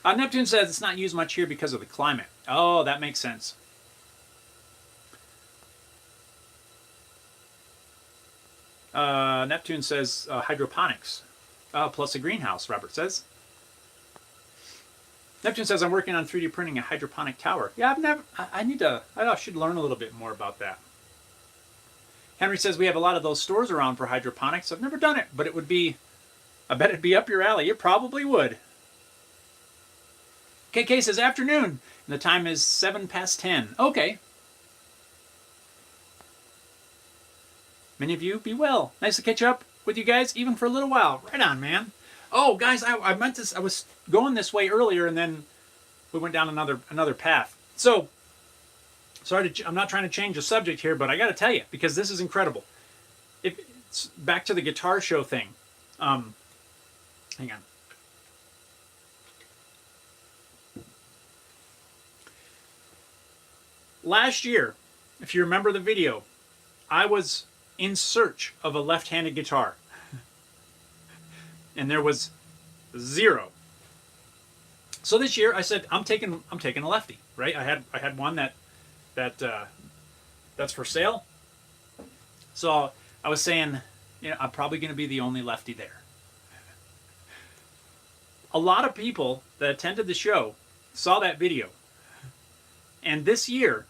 Neptune says it's not used much here because of the climate. Oh, that makes sense. Neptune says hydroponics plus a greenhouse, Robert says. Neptune says, I'm working on 3D printing a hydroponic tower. Yeah, I should learn a little bit more about that. Henry says, we have a lot of those stores around for hydroponics. I've never done it, but I bet it'd be up your alley. It probably would. KK says, afternoon, and the time is 10:07. Okay. Many of you, be well. Nice to catch up with you guys, even for a little while. Right on, man. Oh, guys, I meant this. I was going this way earlier, and then we went down another path. So, sorry, I'm not trying to change the subject here, but I got to tell you, because this is incredible. It's back to the guitar show thing. Hang on. Last year, if you remember the video, I was in search of a left-handed guitar. and there was 0. So this year I said I'm taking a lefty, right? I had one that's for sale. So I was saying, I'm probably going to be the only lefty there. A lot of people that attended the show saw that video. And this year,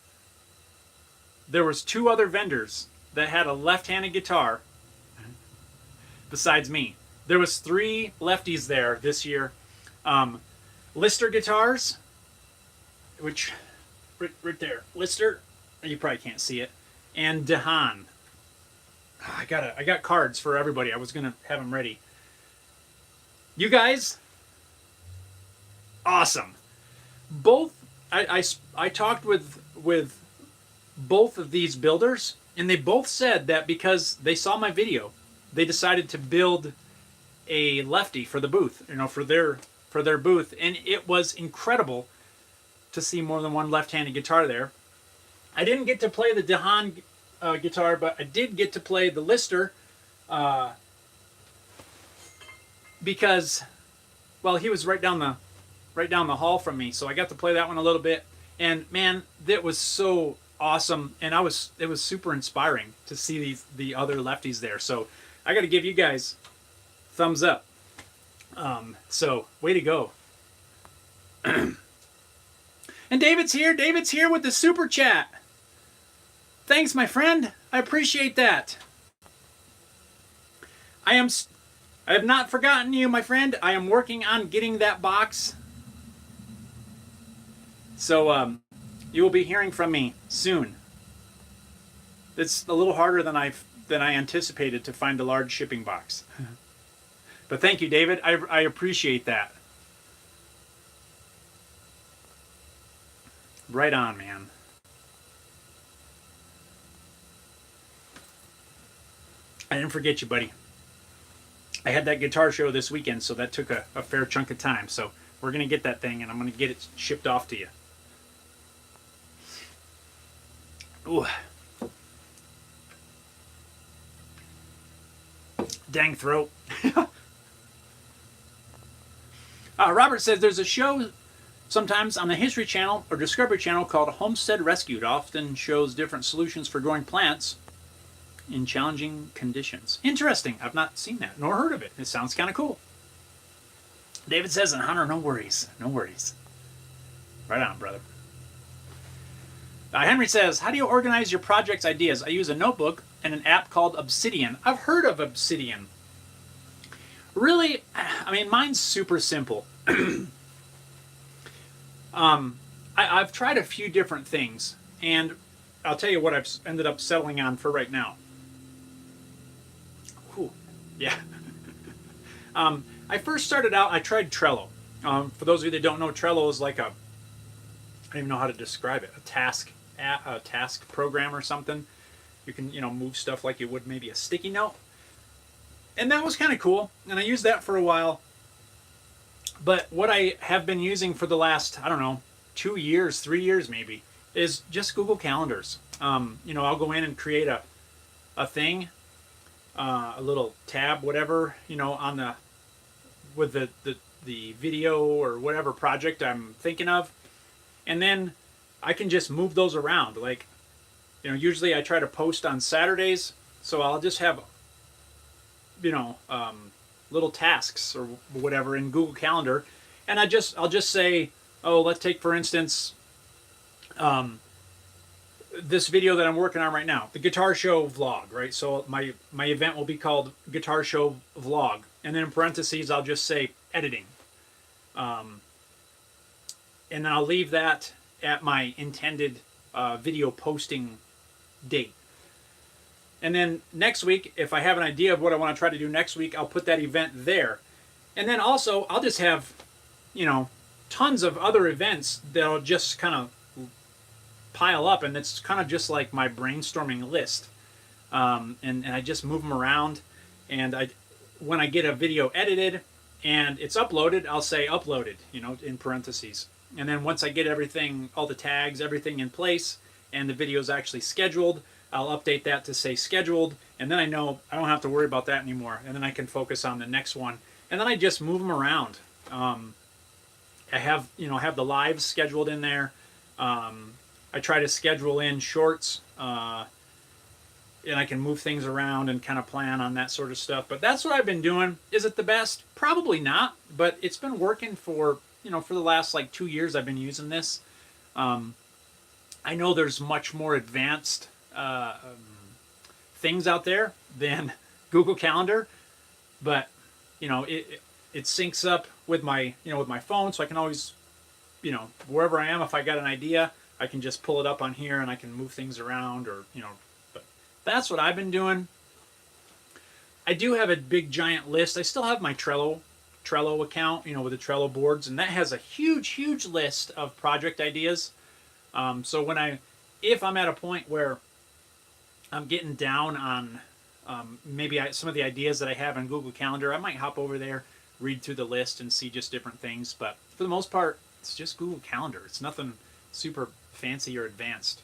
there was 2 other vendors that had a left-handed guitar besides me. There was 3 lefties there this year. Lister guitars, which, right there, Lister, you probably can't see it, and Dehan. I got cards for everybody. I was going to have them ready. You guys, awesome. Both, I talked with both of these builders, and they both said that because they saw my video, they decided to build a lefty for the booth, for their booth, and it was incredible to see more than one left-handed guitar there. I didn't get to play the Dehan guitar, but I did get to play the Lister because, well, he was right down the hall from me, so I got to play that one a little bit. And man, that was so awesome, and it was super inspiring to see the other lefties there. So I got to give you guys thumbs up. So way to go. And David's here. David's here with the super chat. Thanks, my friend. I appreciate that. I have not forgotten you, my friend. I am working on getting that box. So you will be hearing from me soon. It's a little harder than I anticipated to find a large shipping box. But thank you, David. I appreciate that. Right on, man. I didn't forget you, buddy. I had that guitar show this weekend, so that took a fair chunk of time. So we're going to get that thing, and I'm going to get it shipped off to you. Ooh. Dang throat. Robert says there's a show sometimes on the History Channel or Discovery Channel called Homestead Rescued. Often shows different solutions for growing plants in challenging conditions. Interesting. I've not seen that nor heard of it. It sounds kind of cool. David says, and Hunter, no worries. No worries. Right on, brother. Henry says, how do you organize your project's ideas? I use a notebook and an app called Obsidian. I've heard of Obsidian. Really, I mean, mine's super simple. I've tried a few different things, and I'll tell you what I've ended up settling on for right now. Whew. Yeah. I first started out, I tried Trello. For those of you that don't know, Trello is like I don't even know how to describe it, a task program or something. You can, move stuff like you would maybe a sticky note. And that was kind of cool, and I used that for a while. But what I have been using for the last, 2 years, 3 years maybe, is just Google Calendars. I'll go in and create a thing, a little tab, whatever, on with the video or whatever project I'm thinking of. And then I can just move those around. Like, usually I try to post on Saturdays, so I'll just have little tasks or whatever in Google Calendar, and I'll just say, oh, let's take for instance this video that I'm working on right now, the guitar show vlog, right? So my event will be called Guitar Show Vlog, and then in parentheses I'll just say editing, and then I'll leave that at my intended video posting date. And then next week, if I have an idea of what I want to try to do next week, I'll put that event there. And then also, I'll just have, tons of other events that'll just kind of pile up, and it's kind of just like my brainstorming list. And I just move them around, and when I get a video edited and it's uploaded, I'll say uploaded, in parentheses. And then once I get everything, all the tags, everything in place, and the video's actually scheduled, I'll update that to say scheduled, and then I know I don't have to worry about that anymore, and then I can focus on the next one. and then I just move them around. I have have the lives scheduled in there. I try to schedule in shorts, and I can move things around and kind of plan on that sort of stuff. But that's what I've been doing. Is it the best? Probably not, but it's been working for for the last like 2 years. I've been using this. I know there's much more advanced things out there than Google Calendar, but it syncs up with my with my phone, so I can always wherever I am, if I got an idea, I can just pull it up on here and I can move things around, or but that's what I've been doing. I do have a big giant list. I still have my Trello account, with the Trello boards, and that has a huge list of project ideas. So if I'm at a point where I'm getting down on maybe some of the ideas that I have on Google Calendar, I might hop over there, read through the list, and see just different things. But for the most part, it's just Google Calendar. It's nothing super fancy or advanced.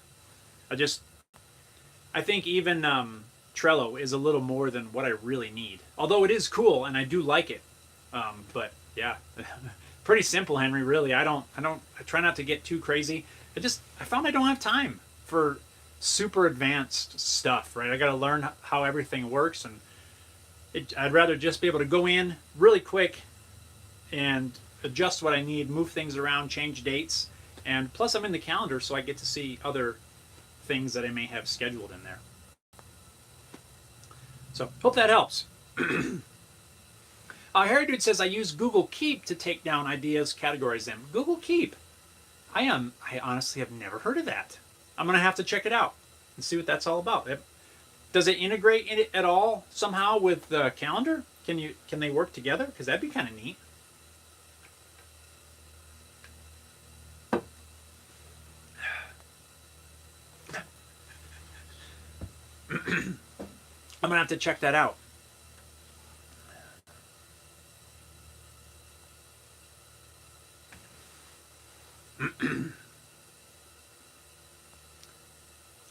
I think even Trello is a little more than what I really need. Although it is cool and I do like it. But yeah, pretty simple, Henry. Really, I try not to get too crazy. I found I don't have time for super advanced stuff, right? I got to learn how everything works, and I'd rather just be able to go in really quick and adjust what I need, move things around, change dates, and plus I'm in the calendar, so I get to see other things that I may have scheduled in there. So hope that helps. Harry Dude says I use Google Keep to take down ideas, categorize them. Google Keep. I honestly have never heard of that. I'm gonna have to check it out and see what that's all about. Does it integrate in it at all somehow with the calendar? Can they work together? Because that'd be kind of neat. I'm gonna have to check that out.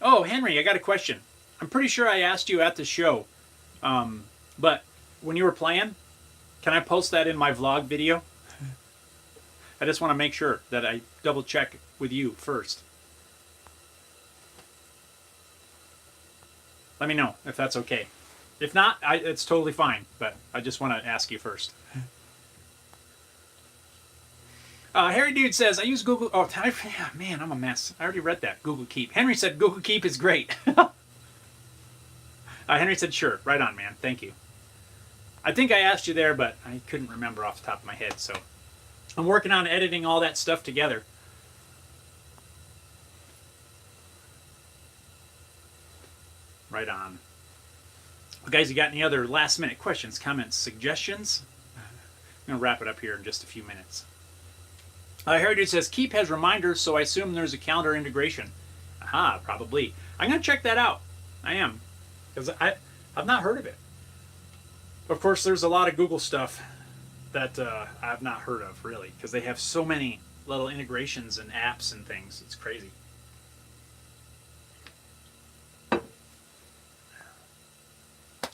Oh, Henry, I got a question. I'm pretty sure I asked you at the show, but when you were playing, can I post that in my vlog video? I just want to make sure that I double check with you first. Let me know if that's okay. If not, it's totally fine, but I just want to ask you first. Harry Dude says, I use Google... Oh, man, I'm a mess. I already read that. Google Keep. Henry said Google Keep is great. Henry said, sure. Right on, man. Thank you. I think I asked you there, but I couldn't remember off the top of my head, so... I'm working on editing all that stuff together. Right on. Well, guys, you got any other last-minute questions, comments, suggestions? I'm going to wrap it up here in just a few minutes. Harry Dude says, Keep has reminders, so I assume there's a calendar integration. Aha, probably. I'm going to check that out. I am. Because I've not heard of it. Of course, there's a lot of Google stuff that I've not heard of, really. Because they have so many little integrations and apps and things. It's crazy.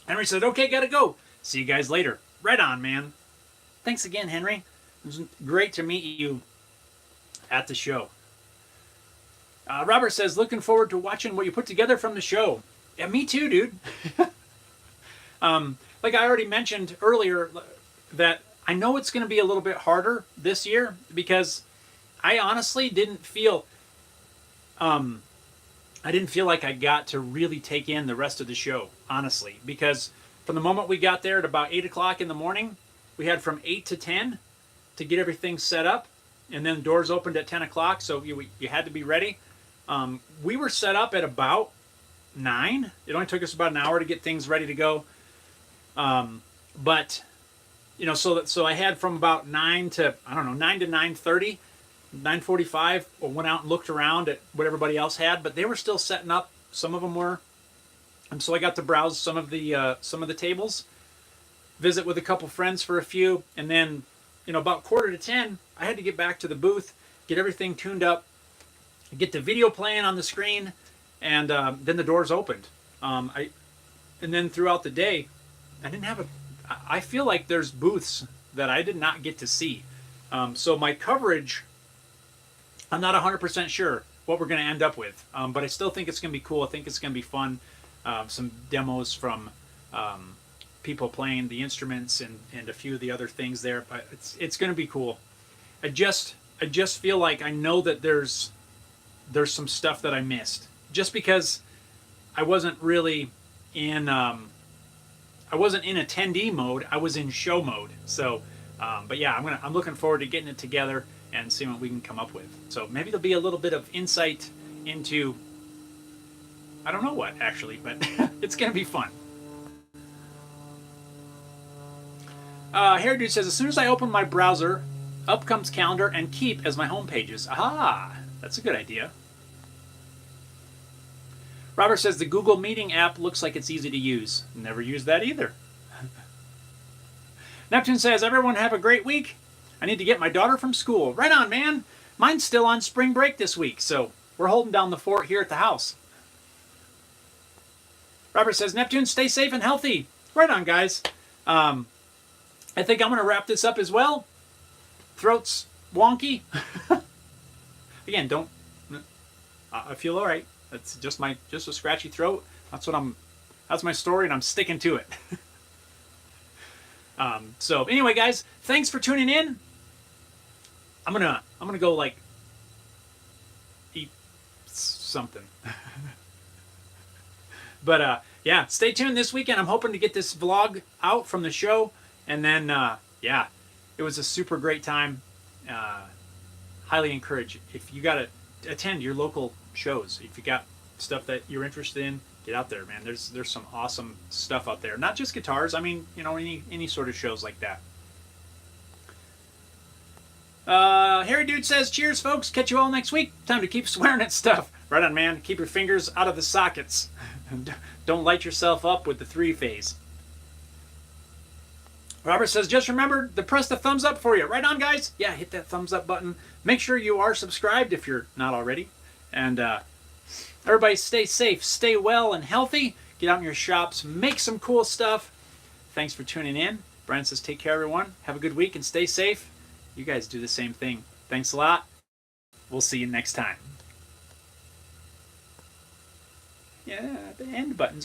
Henry said, okay, gotta go. See you guys later. Right on, man. Thanks again, Henry. It was great to meet you at the show. Robert says, looking forward to watching what you put together from the show. Yeah, me too, dude. Like I already mentioned earlier, that I know it's going to be a little bit harder this year because I honestly didn't feel like I got to really take in the rest of the show, honestly, because from the moment we got there at about 8 o'clock in the morning, we had from 8 to 10 to get everything set up, and then doors opened at 10 o'clock, so you had to be ready. We were set up at about 9. It only took us about an hour to get things ready to go. But, so I had from about 9 to 9:30, 9:45, I went out and looked around at what everybody else had, but they were still setting up. Some of them were. And so I got to browse some of the tables, visit with a couple friends for a few, and then, about 9:45, I had to get back to the booth, get everything tuned up, get the video playing on the screen, and then the doors opened. And then throughout the day, I didn't have I feel like there's booths that I did not get to see. So my coverage, I'm not 100% sure what we're going to end up with, but I still think it's going to be cool. I think it's going to be fun. Some demos from people playing the instruments and a few of the other things there, but it's going to be cool. I just feel like I know that there's some stuff that I missed just because I wasn't really in attendee mode. I was in show mode. So, but yeah, I'm looking forward to getting it together and seeing what we can come up with. So maybe there'll be a little bit of insight into, I don't know what actually, but it's gonna be fun. Hair Dude says, as soon as I open my browser, up comes calendar and keep as my home pages. Aha, that's a good idea. Robert says the Google Meeting app looks like it's easy to use. Never used that either. Neptune says, everyone have a great week. I need to get my daughter from school. Right on, man. Mine's still on spring break this week, so we're holding down the fort here at the house. Robert says, Neptune, stay safe and healthy. Right on, guys. I think I'm going to wrap this up as well. Throat's wonky. Again, don't. I feel all right. It's just a scratchy throat. That's my story, and I'm sticking to it. So anyway, guys, thanks for tuning in. I'm gonna go like eat something. But yeah, stay tuned this weekend. I'm hoping to get this vlog out from the show, and then yeah, it was a super great time. Highly encourage if you gotta attend your local shows. If you got stuff that you're interested in, get out there, man. There's some awesome stuff out there. Not just guitars. I mean, you know, any sort of shows like that. Harry Dude says, cheers, folks. Catch you all next week. Time to keep swearing at stuff. Right on, man. Keep your fingers out of the sockets. Don't light yourself up with the 3-phase. Robert says, just remember to press the thumbs up for you. Right on, guys. Yeah, hit that thumbs up button. Make sure you are subscribed if you're not already. And everybody stay safe, stay well and healthy. Get out in your shops, make some cool stuff. Thanks for tuning in. Brian says, take care, everyone. Have a good week and stay safe. You guys do the same thing. Thanks a lot. We'll see you next time. Yeah, the end button's